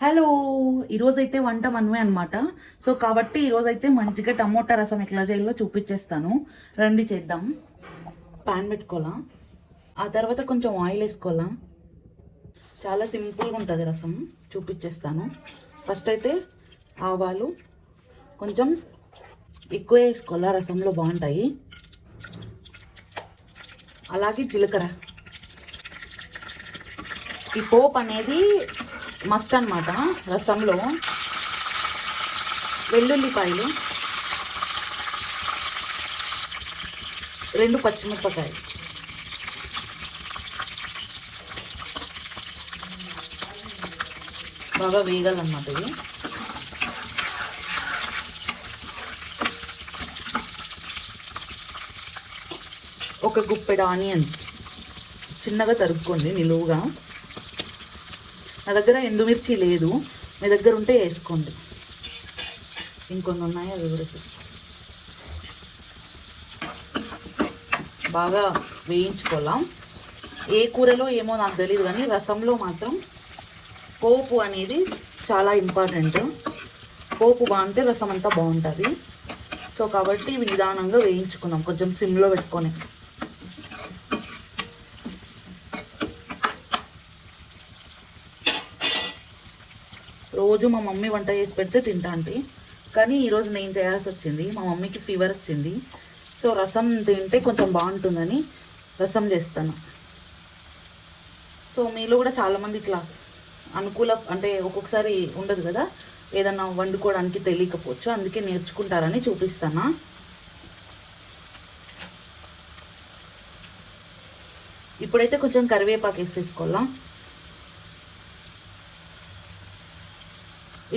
Hello, ఈరోజైతే వంట మనమే అనమాట. సో కాబట్టి ఈరోజైతే మంచిగా టమోటా రసం ఎట్లా చేయాలో చూపించేస్తాను. రండి చేద్దాం. పాన్ పెట్టుకోవాలా, ఆ తర్వాత కొంచెం ఆయిల్ వేసుకోవాలా. చాలా సింపుల్గా ఉంటుంది రసం, చూపించేస్తాను. ఫస్ట్ అయితే ఆవాలు కొంచెం ఎక్కువ వేసుకోవాలా, రసంలో బాగుంటాయి. అలాగే జీలకర్ర. ఈ పోపు అనేది మస్ట్ అనమాట రసంలో. వెల్లుల్లిపాయలు, 2 పచ్చిమిరపకాయలు, బాగా వేగాలన్నమాట ఇది. ఒక గుప్పెడు ఆనియన్స్ చిన్నగా తరుక్కోండి నిలువుగా. నా దగ్గర ఎండుమిర్చి లేదు, మీ దగ్గర ఉంటే వేసుకోండి. ఇంకొన్ని ఉన్నాయి, అవి కూడా బాగా వేయించుకోవాలా. ఏ కూరలో ఏమో నాకు తెలియదు, కానీ రసంలో మాత్రం పోపు అనేది చాలా ఇంపార్టెంట్. పోపు బాగుంటే రసం అంతా బాగుంటుంది. సో కాబట్టి నిదానంగా వేయించుకున్నాం, కొంచెం సిమ్లో పెట్టుకొని. రోజు మా మమ్మీ వంట చేసి పెడితే తింటా అంటే, కానీ ఈరోజు నేను చేయాల్సి వచ్చింది. మా మమ్మీకి ఫీవర్ వచ్చింది. సో రసం తింటే కొంచెం బాగుంటుందని రసం చేస్తాను. సో మీలో కూడా చాలామంది ఇట్లా అంటే ఒక్కొక్కసారి ఉండదు కదా, ఏదన్నా వండుకోవడానికి తెలియకపోవచ్చు, అందుకే నేర్చుకుంటారని చూపిస్తాను. ఇప్పుడైతే కొంచెం కరివేపాకు వేసేసుకోవాలా.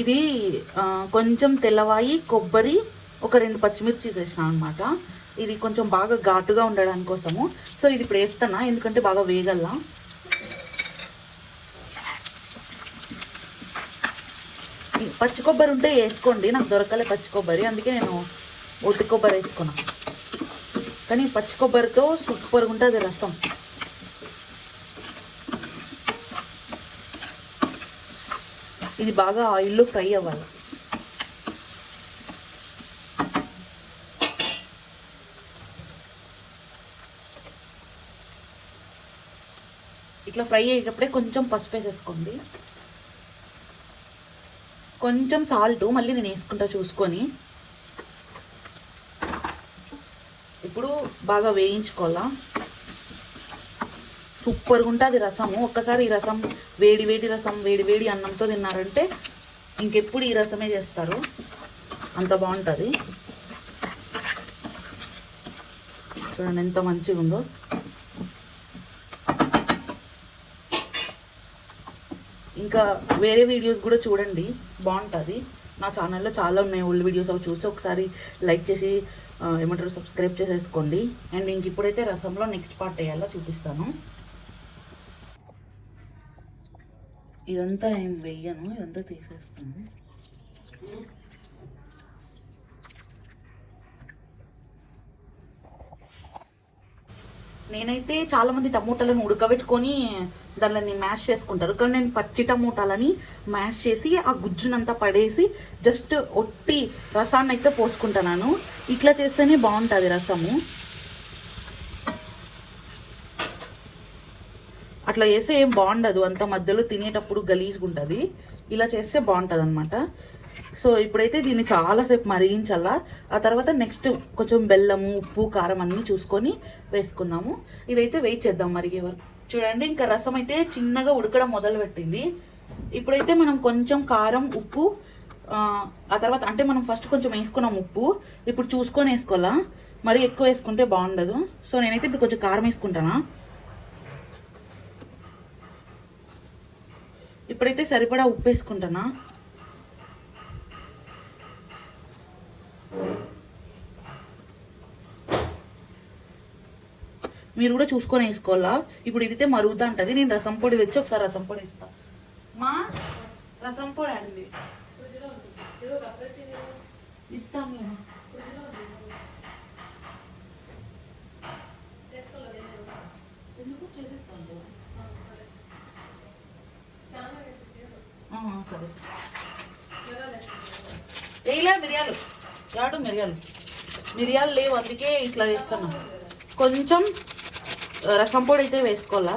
ఇది కొంచెం తెల్లవాయి, కొబ్బరి, ఒక 2 పచ్చిమిర్చి వేసిన అనమాట. ఇది కొంచెం బాగా ఘాటుగా ఉండడానికి కోసము. సో ఇది ఇప్పుడు వేస్తానా, ఎందుకంటే బాగా వేగల్లా. పచ్చి కొబ్బరి ఉంటే వేసుకోండి, నాకు దొరకలే పచ్చి కొబ్బరి, అందుకే నేను ఒట్టి కొబ్బరి వేసుకున్నా. కానీ పచ్చి కొబ్బరితో సూపర్గా ఉంటుంది రసం. ఇది బాగా ఆయిల్లో ఫ్రై అవ్వాలి. ఇట్లా ఫ్రై అయ్యేటప్పుడే కొంచెం పసుపు వేసేసుకోండి, కొంచెం సాల్ట్ మళ్ళీ నేను వేసుకుంటా చూసుకొని. ఇప్పుడు బాగా వేయించుకోవాలా. సూపర్గా ఉంటుంది రసము. ఒక్కసారి ఈ రసం వేడి వేడి రసం వేడి వేడి అన్నంతో తిన్నారంటే ఇంకెప్పుడు ఈ రసమే చేస్తారు, అంత బాగుంటుంది. చూడండి ఎంత మంచిగా ఉందో. ఇంకా వేరే వీడియోస్ కూడా చూడండి, బాగుంటుంది. నా ఛానల్లో చాలా ఉన్నాయి ఓల్డ్ వీడియోస్, అవి చూసి ఒకసారి లైక్ చేసి ఏమంటారు సబ్స్క్రైబ్ చేసేసుకోండి. అండ్ ఇంక ఇప్పుడైతే రసంలో నెక్స్ట్ పార్ట్ వేయాలో చూపిస్తాను. ఇదంతా ఏం వేయను, ఇదంతా తీసేస్తాను. నేనైతే చాలామంది టమోటాలను ఉడకబెట్టుకొని దానిని మ్యాష్ చేసుకుంటారు, కానీ నేను పచ్చి టమోటాలని మ్యాష్ చేసి ఆ గుజ్జునంతా పడేసి జస్ట్ ఒట్టి రసాన్ని అయితే పోసుకుంటున్నాను. ఇట్లా చేస్తేనే బాగుంటుంది రసము. అట్లా చేస్తే ఏం బాగుండదు, అంత మధ్యలో తినేటప్పుడు గలీజ్గా ఉంటుంది. ఇలా చేస్తే బాగుంటుంది అనమాట. సో ఇప్పుడైతే దీన్ని చాలాసేపు మరిగించాలా. ఆ తర్వాత నెక్స్ట్ కొంచెం బెల్లము, ఉప్పు, కారం అన్నీ చూసుకొని వేసుకుందాము. ఇదైతే వెయిట్ చేద్దాం మరిగే వరకు. చూడండి, ఇంకా రసం అయితే చిన్నగా ఉడకడం మొదలు పెట్టింది. ఇప్పుడైతే మనం కొంచెం కారం, ఉప్పు, ఆ తర్వాత అంటే మనం ఫస్ట్ కొంచెం వేసుకున్నాం ఉప్పు, ఇప్పుడు చూసుకొని వేసుకోవాలా. మరీ ఎక్కువ వేసుకుంటే బాగుండదు. సో నేనైతే ఇప్పుడు కొంచెం కారం వేసుకుంటానా. ఇప్పుడైతే సరిపడా ఉప్పు వేసుకుంటానా. మీరు కూడా చూసుకొని వేసుకోవాలా. ఇప్పుడు ఇదైతే మరుగుతా ఉంటుంది. నేను రసం పొడి తెచ్చి ఒకసారి రసం పొడి ఇస్తా. మా రసం పొడి అండి ఇస్తాను. ఎందుకు చేసేస్తాను. సరే వేయలే మిరియాలు యాడు మిరియాలు లేవు, అందుకే ఇట్లా వేస్తున్నాం. కొంచెం రసం పొడి అయితే వేసుకోవాలా.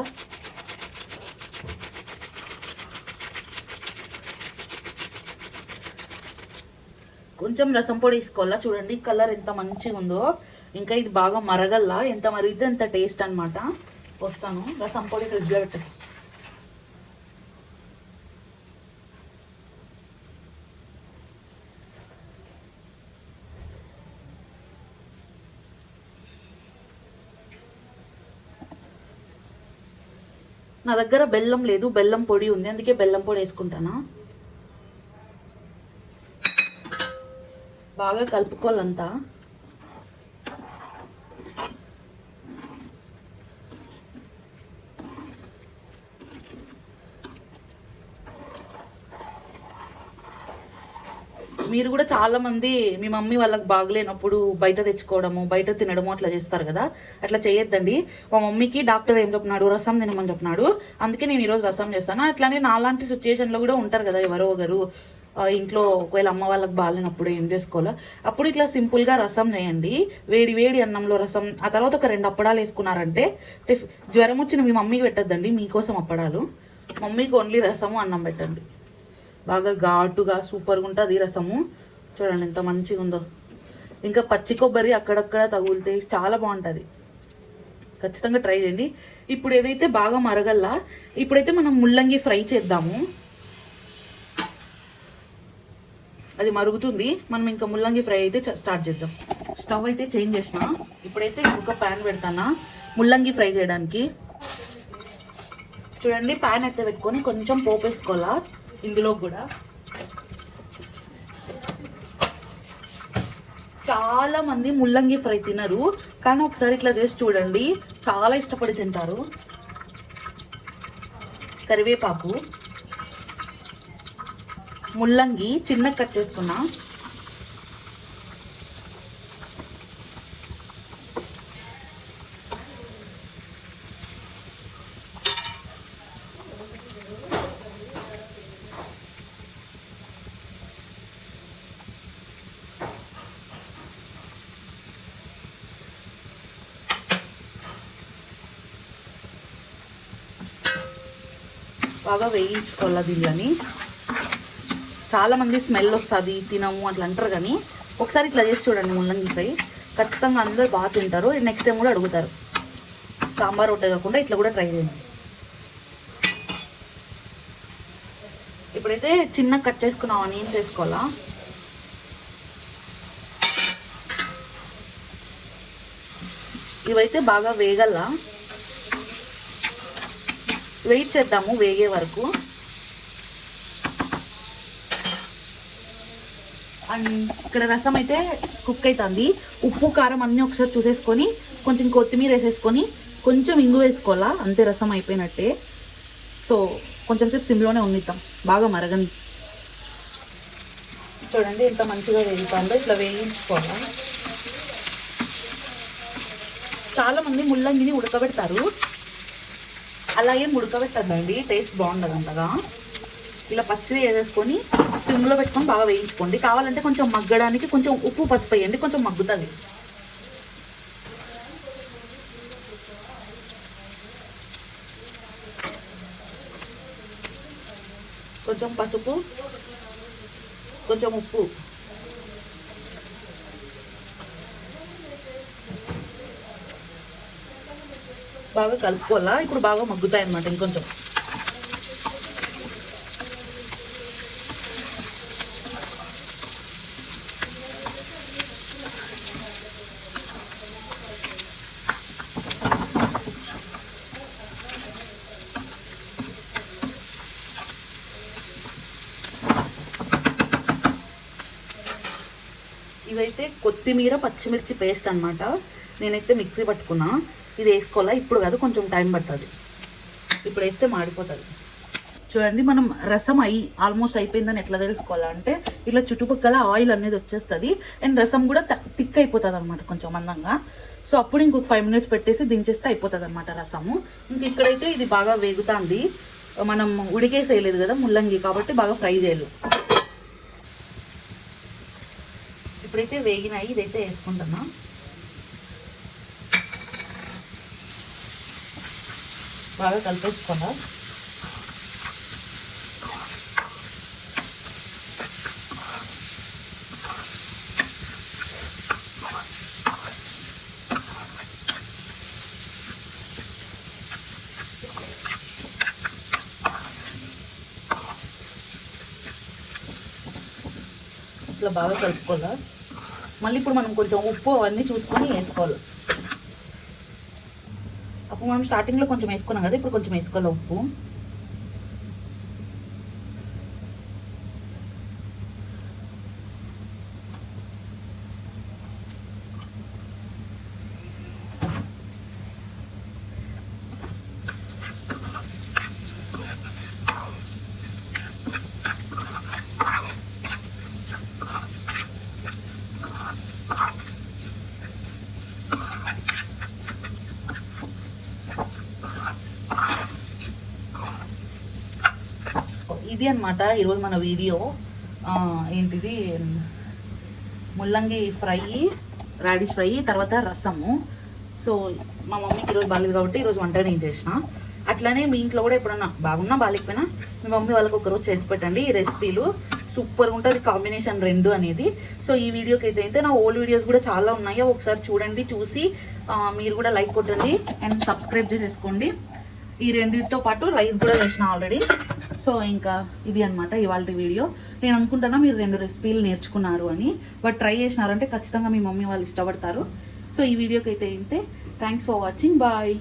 కొంచెం రసం పొడి వేసుకోవాలా. చూడండి కలర్ ఎంత మంచిగా ఉందో. ఇంకా ఇది బాగా మరగల్లా, ఎంత మరిగితే అంత టేస్ట్ అనమాట. వస్తాను, రసం పొడి ఫ్రిడ్జ్లో పెట్టు. నా దగ్గర బెల్లం లేదు, బెల్లం పొడి ఉంది, అందుకే బెల్లం పొడి వేసుకుంటానా. బాగా కలుపుకోవాలంతా. మీరు కూడా చాలా మంది మీ మమ్మీ వాళ్ళకి బాగలేనప్పుడు బయట తెచ్చుకోవడము, బయట తినడము అట్లా చేస్తారు కదా. అట్లా చేయొద్దండి. మా మమ్మీకి డాక్టర్ ఏం చెప్పినాడు, రసం తినమని చెప్పినాడు. అందుకే నేను ఈరోజు రసం చేస్తాను. అట్లానే నాలాంటి సిచ్యుయేషన్లో కూడా ఉంటారు కదా ఎవరో ఒకరు ఇంట్లో. ఒకవేళ అమ్మ వాళ్ళకి బాగాలేనప్పుడు ఏం చేసుకోవాలో అప్పుడు ఇట్లా సింపుల్గా రసం చేయండి. వేడి వేడి అన్నంలో రసం, ఆ తర్వాత ఒక 2 అప్పడాలు వేసుకున్నారంటే జ్వరం వచ్చిన మీ మమ్మీకి పెట్టద్దండి, మీకోసం అప్పడాలు. మమ్మీకి ఓన్లీ రసము అన్నం పెట్టండి. బాగా ఘాటుగా సూపర్గా ఉంటుంది రసము. చూడండి ఎంత మంచిగా ఉందో. ఇంకా పచ్చి కొబ్బరి అక్కడక్కడ తగులితే చాలా బాగుంటుంది. ఖచ్చితంగా ట్రై చేయండి. ఇప్పుడు ఏదైతే బాగా మరగల్లా, ఇప్పుడైతే మనం ముల్లంగి ఫ్రై చేద్దాము. అది మరుగుతుంది, మనం ఇంకా ముల్లంగి ఫ్రై అయితే స్టార్ట్ చేద్దాం. స్టవ్ అయితే చేంజ్ చేసిన. ఇప్పుడైతే ఇంకొక ప్యాన్ పెడతానా ముల్లంగి ఫ్రై చేయడానికి. చూడండి ప్యాన్ అయితే పెట్టుకొని కొంచెం పోపు వేసుకోవాలా. ఇందులో కూడా చాలా మంది ముల్లంగి ఫ్రై తినరు, కానీ ఒకసారి ఇట్లా చేసి చూడండి, చాలా ఇష్టపడి తింటారు. కరివేపాకు, ముల్లంగి చిన్నగా కట్ చేసుకున్నా. బాగా వేయించుకోవాలి దీనిని. చాలా మంది స్మెల్ వస్తుంది తినము అట్లా అంటారు, కానీ ఒకసారి ఇట్లా చేసి చూడండి ముల్లంగి ఫ్రై. ఖచ్చితంగా అందరూ బాగా తింటారు. నెక్స్ట్ టైం కూడా అడుగుతారు. సాంబార్ ఒకటే కాకుండా ఇట్లా కూడా ట్రై చేయండి. ఇప్పుడైతే చిన్న కట్ చేసుకున్న ఆనియన్స్ వేసుకోవాలా. ఇవైతే బాగా వేగల్లా, వెయిట్ చేద్దాము వేగే వరకు. అండ్ ఇక్కడ రసం అయితే కుక్ అవుతుంది. ఉప్పు కారం అన్నీ ఒకసారి చూసేసుకొని కొంచెం కొత్తిమీర వేసేసుకొని కొంచెం ఇంగు వేసుకోవాలా, అంతే రసం అయిపోయినట్టే. సో కొంచెం సేపు సిమ్లోనే ఉండిద్దాం, బాగా మరగని. చూడండి ఎంత మంచిగా వేగుతుందో, ఇట్లా వేయించుకోవాలా. చాలా మంది ముల్లంగిని ఉడకబెడతారు, అలాగే ఉడకబెట్టద్దండి, టేస్ట్ బాగుండదు అంతగా. ఇలా పచ్చిది వేసేసుకొని సిమ్లో పెట్టుకొని బాగా వేయించుకోండి. కావాలంటే కొంచెం మగ్గడానికి కొంచెం ఉప్పు పసుపు వేయండి, కొంచెం మగ్గుతుంది. కొంచెం పసుపు, కొంచెం ఉప్పు, బాగా కలుపుకోవాలా. ఇప్పుడు బాగా మగ్గుతాయి అన్నమాట. ఇంకొంచెం ఇదైతే కొత్తిమీర పచ్చిమిర్చి పేస్ట్ అనమాట. నేనైతే మిక్సీ పట్టుకున్నా. ఇది వేసుకోవాలా, ఇప్పుడు కాదు, కొంచెం టైం పడుతుంది. ఇప్పుడు వేస్తే మాడిపోతుంది. చూడండి మనం రసం ఆల్మోస్ట్ అయిపోయిందని ఎట్లా తెలుసుకోవాలా అంటే ఇట్లా చుట్టుపక్కల ఆయిల్ అనేది వచ్చేస్తుంది. అండ్ రసం కూడా థిక్ అయిపోతుంది అనమాట కొంచెం మందంగా. సో అప్పుడు ఇంకొక 5 minutes పెట్టేసి దించేస్తే అయిపోతుంది అనమాట రసము. ఇంక ఇక్కడైతే ఇది బాగా వేగుతుంది. మనం ఉడికేసేయలేదు కదా ముల్లంగి, కాబట్టి బాగా ఫ్రై చేయాలి. ఇప్పుడైతే వేగినాయి, ఇదైతే వేసుకుంటున్నా. బాగా కలిపేసుకోవాలి. ఇట్లా బాగా కలుపుకోవాలి. మళ్ళీ ఇప్పుడు మనం కొంచెం ఉప్పు అవన్నీ చూసుకొని వేసుకోవాలి. అప్పుడు మనం స్టార్టింగ్లో కొంచెం వేసుకున్నాం కదా, ఇప్పుడు కొంచెం వేసుకోవాలి ఉప్పు. ఇది అన్నమాట ఈరోజు మన వీడియో. ఏంటిది, ముల్లంగి ఫ్రై, రాడిష్ ఫ్రై, తర్వాత రసము. సో మా మమ్మీకి ఈరోజు బాగాలేదు కాబట్టి ఈరోజు వంట నేను చేసిన. అట్లనే మీ ఇంట్లో కూడా ఎప్పుడన్నా బాగున్నా బాగాలేకపోయినా మీ మమ్మీ వాళ్ళకి ఒకరోజు చేసి పెట్టండి. ఈ రెసిపీలు సూపర్ ఉంటుంది కాంబినేషన్ రెండు అనేది. సో ఈ వీడియోకి అయితే నా ఓల్డ్ వీడియోస్ కూడా చాలా ఉన్నాయి, ఒకసారి చూడండి. చూసి మీరు కూడా లైక్ కొట్టండి అండ్ సబ్స్క్రైబ్ చేసేసుకోండి. ఈ రెండింటితో పాటు రైస్ కూడా చేసిన ఆల్రెడీ. సో ఇంకా ఇది అనమాట ఇవాళ వీడియో. నేను అనుకుంటున్నా మీరు 2 రెసిపీలు నేర్చుకున్నారు అని, బట్ ట్రై చేసినారంటే ఖచ్చితంగా మీ మమ్మీ వాళ్ళు ఇష్టపడతారు. సో ఈ వీడియోకి అయితే థ్యాంక్స్ ఫర్ వాచింగ్. బాయ్.